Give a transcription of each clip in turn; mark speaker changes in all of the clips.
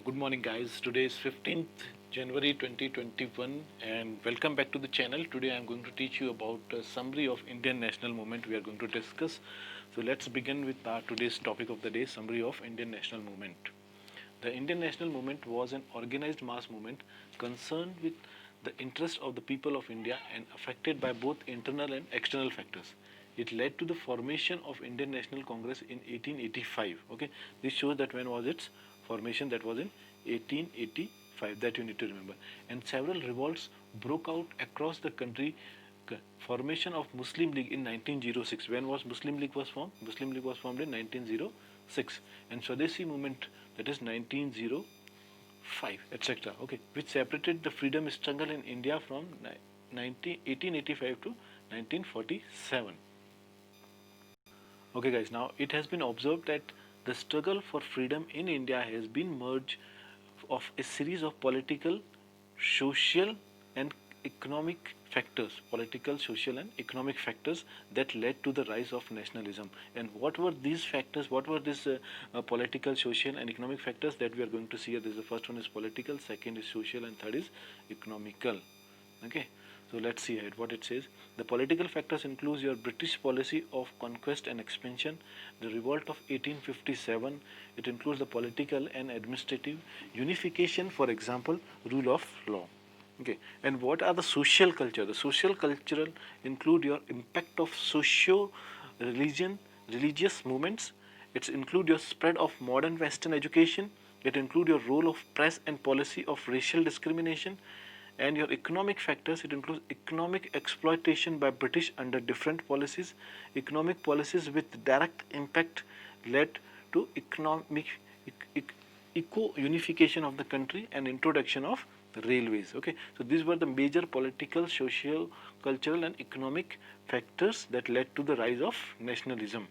Speaker 1: Good morning, guys. Today is 15th January 2021, and welcome back to the channel. Today I'm going to teach you about a summary of Indian national movement we are going to discuss. So let's begin with our today's topic of the day, summary of Indian national movement. The Indian national movement was an organized mass movement concerned with the interest of the people of India and affected by both internal and external factors. It led to the formation of Indian National Congress in 1885. Okay, this shows that when was its formation? That was in 1885. That you need to remember. And several revolts broke out across the country. Formation of Muslim League in 1906. When was Muslim League was formed? Muslim League was formed in 1906. And Swadeshi movement, that is 1905, etc. Okay, which separated the freedom struggle in India from 1885 to 1947. Okay, guys, now it has been observed that the struggle for freedom in India has been merged of a series of political, social, and economic factors, political, social, and economic factors that led to the rise of nationalism. And what were these factors? What were these political, social, and economic factors that we are going to see here? This is the first one is political, second is social, and third is economical. Okay, so let's see ahead what it says. The political factors include your British policy of conquest and expansion, the revolt of 1857. It includes the political and administrative unification, for example, rule of law. Okay, and what are the social culture? The social cultural include your impact of religious movements. It include your spread of modern Western education. It include your role of press and policy of racial discrimination. And your economic factors, it includes economic exploitation by British under different policies. Economic policies with direct impact led to eco unification of the country and introduction of railways. Okay, so these were the major political, social, cultural, and economic factors that led to the rise of nationalism.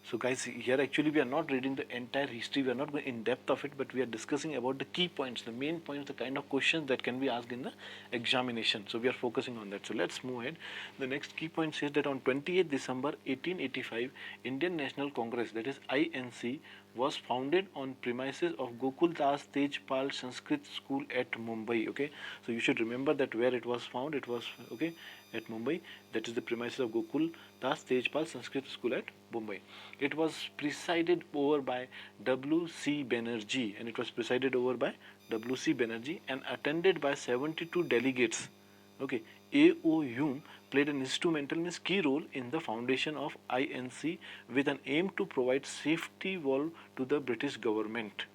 Speaker 1: So guys, here actually we are not reading the entire history, we are not going in depth of it, but we are discussing about the key points, the main points, the kind of questions that can be asked in the examination. So we are focusing on that. So let's move ahead. The next key point says that on 28th December 1885, Indian National Congress, that is INC, was founded on premises of Gokul Das Tejpal Sanskrit School at Mumbai. Okay, so you should remember that where it was found. It was okay at Mumbai. That is the premises of Gokul Das Tejpal Sanskrit School at Mumbai. It was presided over by W.C. Banerjee, and it was presided over by W.C. Banerjee and attended by 72 delegates. Okay, A.O. Hume played an instrumental, means key role in the foundation of INC with an aim to provide safety valve to the British government.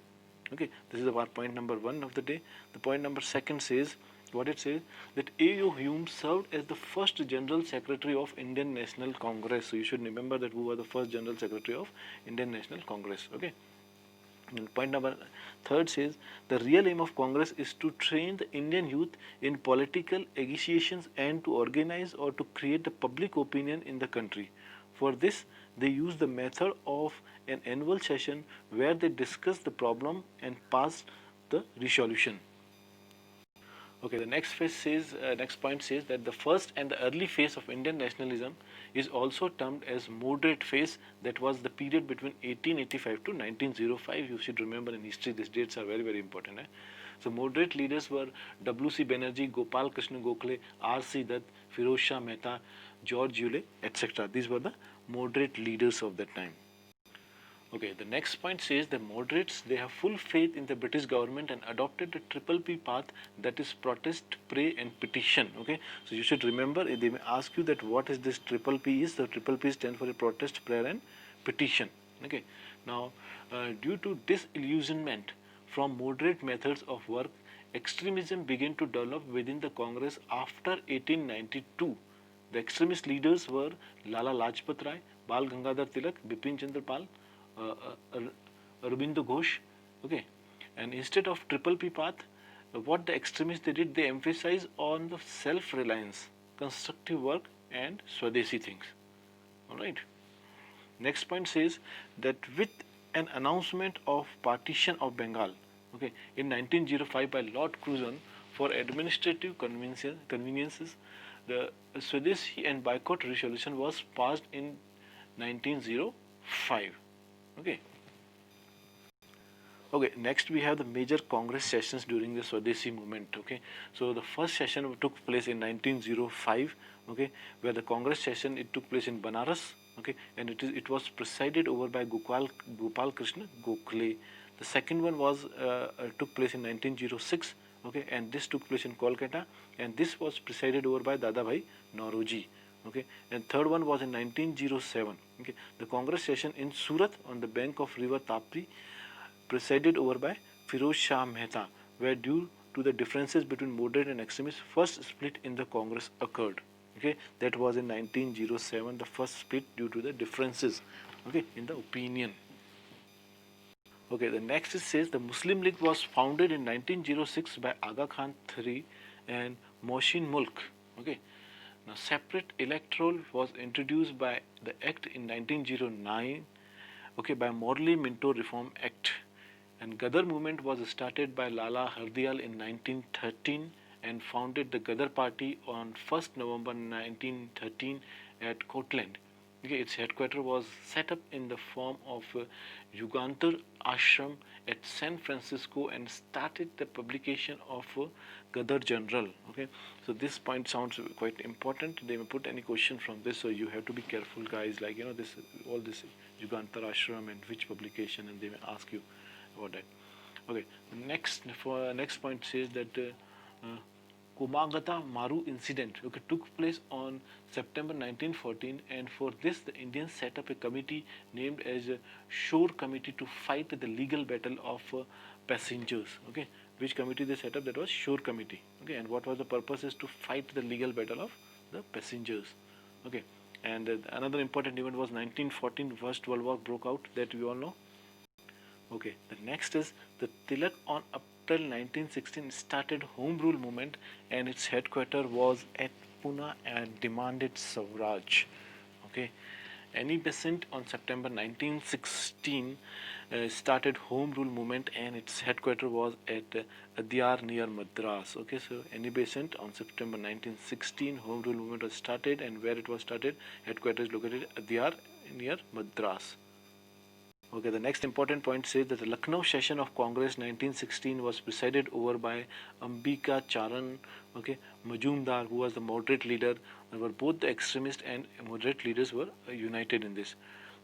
Speaker 1: Okay, this is the point number one of the day. The point number second says, what it says, that A.O. Hume served as the first General Secretary of Indian National Congress. So you should remember that who was the first General Secretary of Indian National Congress. Okay. And point number third says, the real aim of Congress is to train the Indian youth in political initiations and to organize or to create the public opinion in the country. For this, they use the method of an annual session where they discuss the problem and pass the resolution. Okay, the next point says that the first and the early phase of Indian nationalism is also termed as moderate phase. That was the period between 1885 to 1905. You should remember in history these dates are very, very important. So moderate leaders were W.C. Banerjee, Gopal Krishna Gokhale, R.C. Dutt, Firoz Shah Mehta, George Uleh, etc. These were the moderate leaders of that time. Okay, the next point says the moderates, they have full faith in the British government and adopted the triple P path, that is protest, pray and petition. Okay, so you should remember, they may ask you that what is this triple P is. The triple P stands for a protest, prayer and petition. Okay, now due to disillusionment from moderate methods of work, extremism began to develop within the Congress after 1892. The extremist leaders were Lala Lajpat Rai, Bal Gangadhar Tilak, Bipin Chandra Pal, Aurobindo Ghosh. Okay, and instead of triple P path, what the extremists they did, they emphasize on the self-reliance, constructive work, and Swadeshi things. All right. Next point says that with an announcement of partition of Bengal, okay, in 1905 by Lord Curzon for administrative conveniences, the Swadeshi and boycott resolution was passed in 1905. Okay. Okay, next we have the major Congress sessions during the Swadeshi movement. Okay, so the first session took place in 1905. Okay, where the Congress session it took place in Banaras. Okay, and it was presided over by Gopal Krishna Gokhale. The second one was took place in 1906. Okay, and this took place in Kolkata, and this was presided over by Dadabhai Nauroji. Okay, and third one was in 1907. Okay, the Congress session in Surat on the bank of river Tapri, presided over by Firoz Shah Mehta, where due to the differences between moderate and extremists, first split in the Congress occurred. Okay, that was in 1907, the first split due to the differences, okay, in the opinion. Okay, the next it says the Muslim League was founded in 1906 by Aga Khan III and Mohsin Mulk. Okay, now separate electoral was introduced by the Act in 1909. Okay, by Morley Minto Reform Act. And Gadar movement was started by Lala Hardayal in 1913 and founded the Gadar Party on 1st November 1913 at Cortland. Okay, its headquarters was set up in the form of Yugantar Ashram at San Francisco and started the publication of Gadar Journal. Okay, so this point sounds quite important. They may put any question from this, so you have to be careful, guys. Like this, all this Yugantar Ashram and which publication, and they may ask you about that. Okay, next point says that Komagata Maru incident, okay, took place on September 1914, and for this the Indians set up a committee named as Shore Committee to fight the legal battle of passengers. Okay, which committee they set up? That was Shore Committee. Okay, and what was the purpose? Is to fight the legal battle of the passengers. Okay, and another important event was 1914, First World War broke out, that we all know. Okay, the next is the Tilak on April 1916 started Home Rule movement, and its headquarters was at Pune and demanded Swaraj. Okay, Annie Besant on September 1916 started Home Rule movement, and its headquarters was at Adyar near Madras. Okay, so Annie Besant on September 1916 Home Rule movement was started, and where it was started, headquarters located at Adyar near Madras. Okay, the next important point says that the Lucknow session of Congress 1916 was presided over by Ambika Charan, okay, Majumdar, who was the moderate leader. They were both the extremist and moderate leaders were united in this.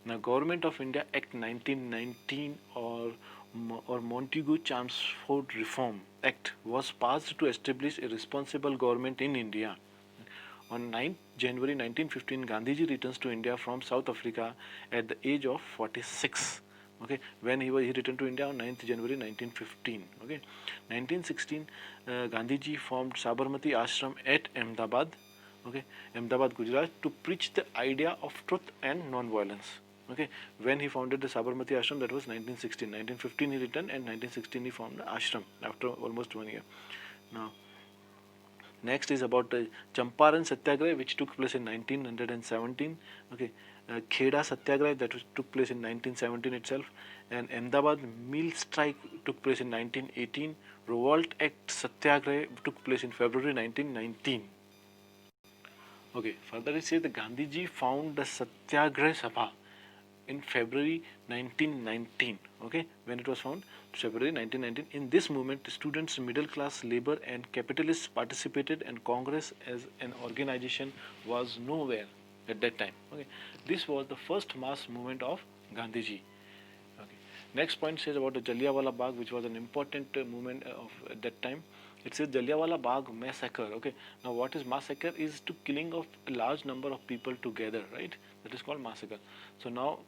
Speaker 1: Now, Government of India Act 1919 or Montagu Chelmsford Reform Act was passed to establish a responsible government in India. On 9th January 1915, Gandhiji returns to India from South Africa at the age of 46. Okay, when he returned to India on 9th January 1915. Okay, 1916, Gandhiji formed Sabarmati Ashram at Ahmedabad. Okay, Ahmedabad, Gujarat, to preach the idea of truth and non-violence. Okay, when he founded the Sabarmati Ashram, that was 1916. 1915 he returned, and 1916 he formed the ashram after almost 1 year. Now, next is about the Champaran Satyagraha, which took place in 1917. Okay, Kheda Satyagraha, that took place in 1917 itself, and Ahmedabad Mill Strike took place in 1918. Revolt Act Satyagraha took place in February 1919. Okay, further it says the Gandhiji found the Satyagraha Sabha in February 1919. Okay, when it was found, February 1919. In this movement, students, middle class, labor, and capitalists participated, and Congress as an organization was nowhere at that time. Okay, this was the first mass movement of Gandhiji. Okay. Next point says about the Jallianwala Bagh, which was an important movement of at that time. It says Jallianwala Bagh massacre. Okay. Now, what is massacre? Is to killing of a large number of people together, right? That is called massacre. So now,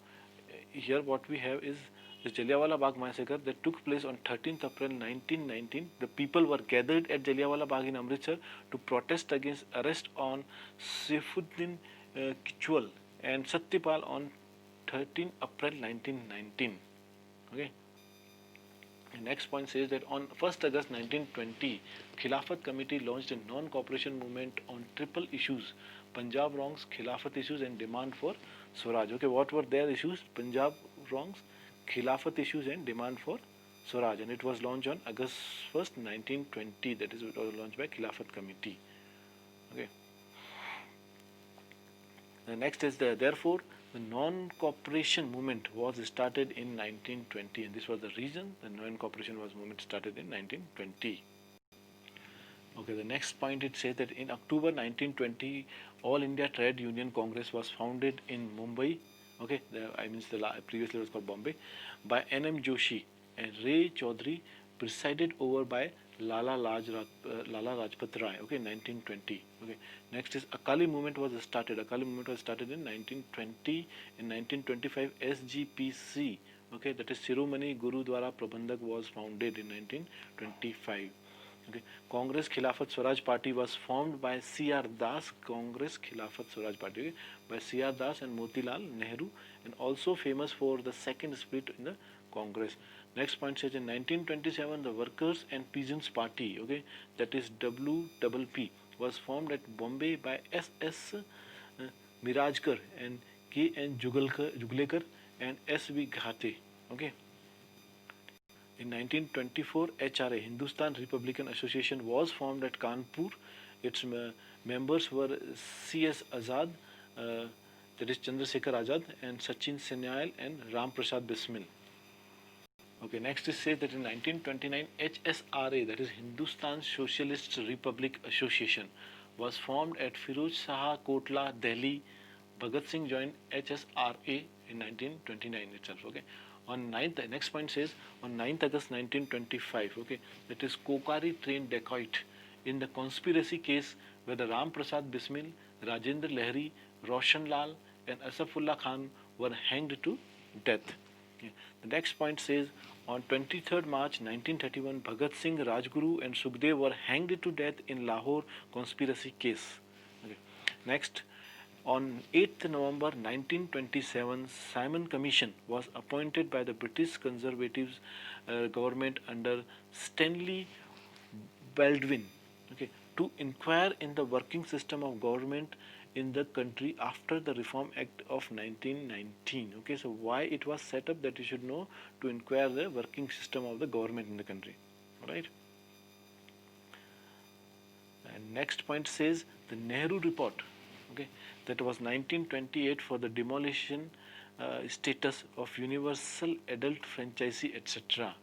Speaker 1: here what we have is the Jallianwala Bagh massacre that took place on 13th April 1919. The people were gathered at Jallianwala Bagh in Amritsar to protest against arrest on Saifuddin Kichwal and Satyapal on 13 April 1919. Okay. The next point says that on 1st August 1920, Khilafat Committee launched a non-cooperation movement on triple issues: Punjab wrongs, Khilafat issues, and demand for Swaraj. Okay, what were their issues? Punjab wrongs, Khilafat issues, and demand for Swaraj. And it was launched on August 1st, 1920. That is, it was launched by Khilafat Committee. Okay. The next is therefore The non-cooperation movement was started in 1920, and this was the reason the non-cooperation was movement started in 1920. Okay, the next point it says that in October 1920, All India Trade Union Congress was founded in Mumbai. Okay, previously it was called Bombay, by N.M. Joshi and Ray Chaudhary, presided over by Lala Rajpat Rai. Okay, 1920. Okay, next is Akali movement was started. Akali movement was started in 1920. In 1925, SGPC. Okay, that is Shiromani Gurudwara Prabandhak was founded in 1925. Okay. Congress Khilafat Swaraj Party was formed by C.R. Das, Congress Khilafat Swaraj Party, okay, by C.R. Das and Motilal Nehru, and also famous for the second split in the Congress. Next point says in 1927 the Workers and Peasants Party, okay, that is WPP, was formed at Bombay by S.S. Mirajkar and K.N. Juglekar and S.V. Ghate. Okay. In 1924, HRA, Hindustan Republican Association, was formed at Kanpur. Its members were C.S. Azad, that is Chandrasekhar Azad, and Sachin Senayal and Ram Prasad Bismil. Okay, next is said that in 1929, HSRA, that is Hindustan Socialist Republic Association, was formed at Firoz Shah Kotla, Delhi. Bhagat Singh joined HSRA in 1929 itself. Okay. On 9th, the next point says on 9th August 1925, okay, that is Kokari train dacoit in the conspiracy case where the Ram Prasad Bismil, Rajendra Lahiri, Roshan Lal and Asafullah Khan were hanged to death. Okay. The next point says on 23rd March 1931, Bhagat Singh, Rajguru and Sukhdev were hanged to death in Lahore conspiracy case. Okay. Next, on 8th November 1927, Simon Commission was appointed by the British Conservative government under Stanley Baldwin, okay, to inquire in the working system of government in the country after the Reform Act of 1919. Okay, so why it was set up, that you should know, to inquire the working system of the government in the country. Right. And next point says the Nehru Report. Okay, that was 1928 for the demolition status of universal adult franchisee, etc.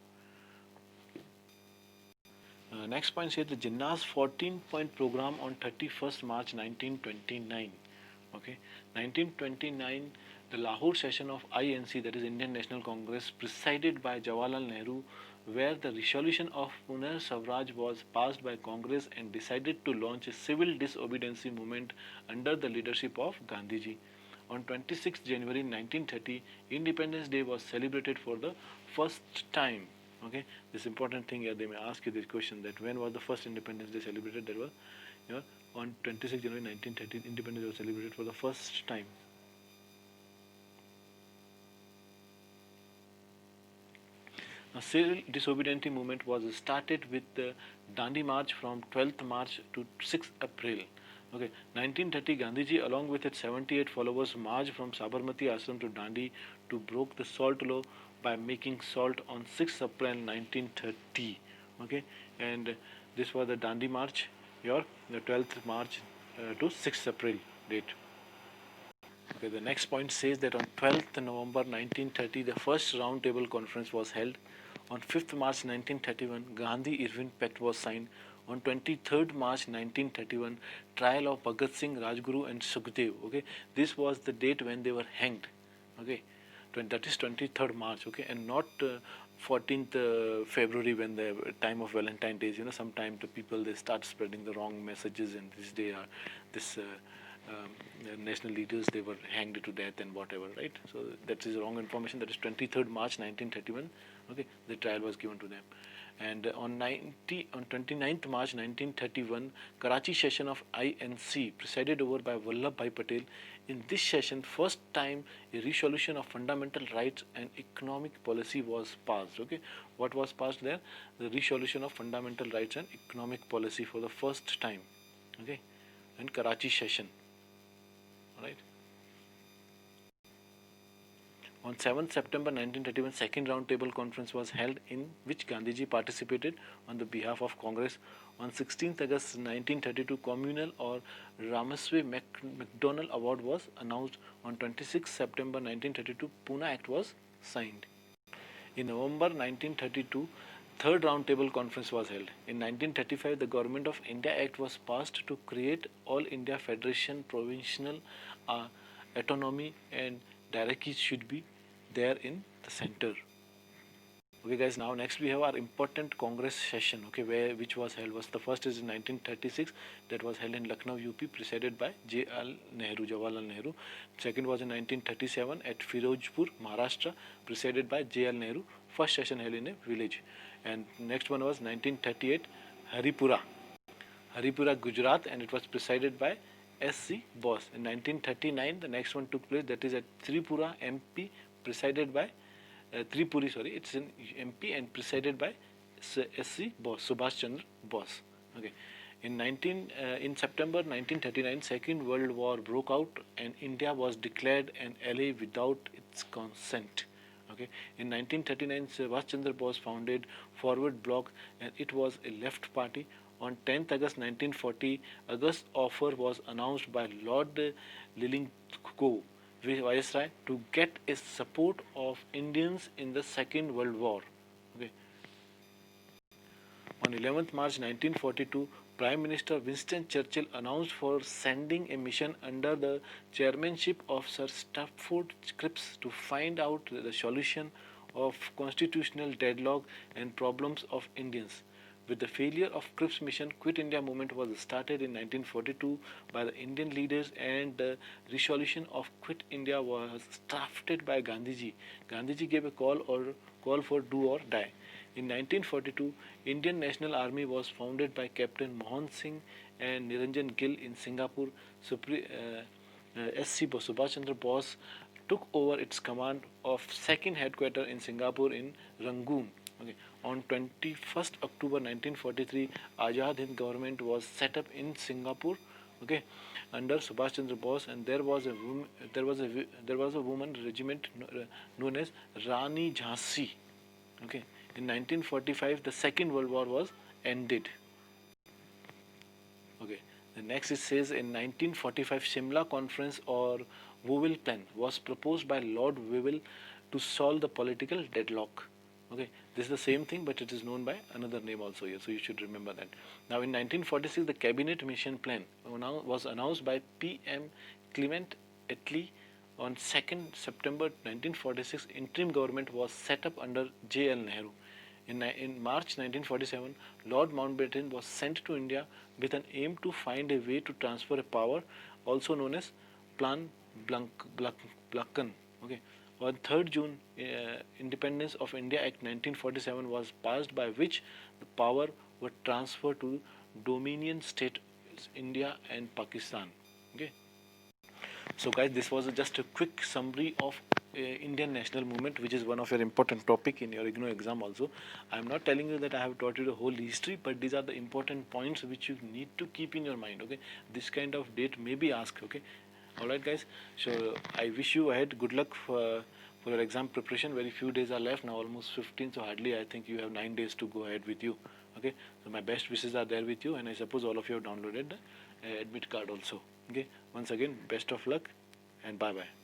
Speaker 1: Next point says the Jinnah's 14-point program on 31st March 1929. Okay, 1929, the Lahore session of INC, that is Indian National Congress, presided by Jawaharlal Nehru, where the resolution of Puner Swaraj was passed by Congress and decided to launch a civil disobedience movement under the leadership of Gandhiji. On 26 January 1930, Independence Day was celebrated for the first time. Okay, this important thing here, they may ask you this question, that when was the first Independence Day celebrated? That was, on 26 January 1930, Independence Day was celebrated for the first time. A civil disobedience movement was started with the Dandi March from 12th March to 6th April. Okay, 1930, Gandhiji along with its 78 followers marched from Sabarmati Ashram to Dandi to break the salt law by making salt on 6th April 1930. Okay, and this was the Dandi March, the 12th March to 6th April date. Okay, the next point says that on 12th November 1930, the first roundtable conference was held. On 5th March 1931, Gandhi-Irwin Pact was signed. On 23rd March 1931, trial of Bhagat Singh, Rajguru and Sukhdev. Okay, this was the date when they were hanged. Okay, that is 23rd March. Okay, and not 14th February, when the time of Valentine Days. Sometimes the people, they start spreading the wrong messages, and this day national leaders, they were hanged to death and whatever, right? So that is wrong information. That is 23rd March 1931. Okay, the trial was given to them. And on 29th March 1931, Karachi session of INC, presided over by Vallabhbhai Patel. In this session, first time a resolution of fundamental rights and economic policy was passed. Okay, what was passed there? The resolution of fundamental rights and economic policy for the first time. Okay, in Karachi session. Right. On 7th September 1931, second roundtable conference was held in which Gandhiji participated on the behalf of Congress. On 16th August 1932, communal or Ramaswamy MacDonald Award was announced. On 26th September 1932, Pune Act was signed. In November 1932, third roundtable conference was held. In 1935, the Government of India Act was passed to create All India Federation, provincial autonomy, and hierarchies should be there in the center. Okay, guys. Now next we have our important Congress session. Okay, which was held was the first is in 1936, that was held in Lucknow, UP, presided by Jawaharlal Nehru. Second was in 1937 at Firozpur, Maharashtra, presided by J.L. Nehru. First session held in a village. And next one was 1938, Haripura, Gujarat, and it was presided by S.C. Bose. In 1939, the next one took place, that is at Tripura, MP, presided by Tripuri, sorry, it's in MP and presided by S.C. Bose, Subhash Chandra Bose. Okay. In September 1939, Second World War broke out and India was declared an ally without its consent. Okay. In 1939, Subhash Chandra Bose founded Forward Bloc and it was a left party. On 10th August 1940, August offer was announced by Lord Lillington Viceroy to get a support of Indians in the Second World War. Okay. On 11th March 1942, Prime Minister Winston Churchill announced for sending a mission under the chairmanship of Sir Stafford Cripps to find out the solution of constitutional deadlock and problems of Indians. With the failure of Cripps' mission, Quit India movement was started in 1942 by the Indian leaders and the resolution of Quit India was drafted by Gandhiji. Gandhiji gave a call for do or die. In 1942, Indian National Army was founded by Captain Mohan Singh and Niranjan Gill in Singapore. S.C. Subhash Chandra Bose took over its command of second headquarters in Singapore in Rangoon. Okay. On 21st October 1943, Azad Hind government was set up in Singapore. Okay, under Subhash Chandra Bose, and there was a woman regiment known as Rani Jhansi. Okay, in 1945, the Second World War was ended. Okay, the next it says in 1945, Shimla Conference or Wavell Plan was proposed by Lord Wavell to solve the political deadlock. Okay, this is the same thing, but it is known by another name also here, so you should remember that. Now, in 1946, the Cabinet Mission Plan was announced by P.M. Clement Attlee. On 2nd September 1946, interim government was set up under J.L. Nehru. In March 1947, Lord Mountbatten was sent to India with an aim to find a way to transfer a power, also known as Plan Blakkan. Okay. On 3rd June, Independence of India Act 1947 was passed, by which the power were transferred to Dominion State India and Pakistan. Okay. So, guys, this was just a quick summary of Indian national movement, which is one of your important topic in your IGNOU exam also. I am not telling you that I have taught you the whole history, but these are the important points which you need to keep in your mind. Okay. This kind of date may be asked. Okay. Alright, guys, so I wish you ahead good luck for your exam preparation. Very few days are left now, almost 15, so hardly I think you have 9 days to go ahead with you. Okay, so my best wishes are there with you, and I suppose all of you have downloaded the admit card also. Okay, once again, best of luck and bye bye.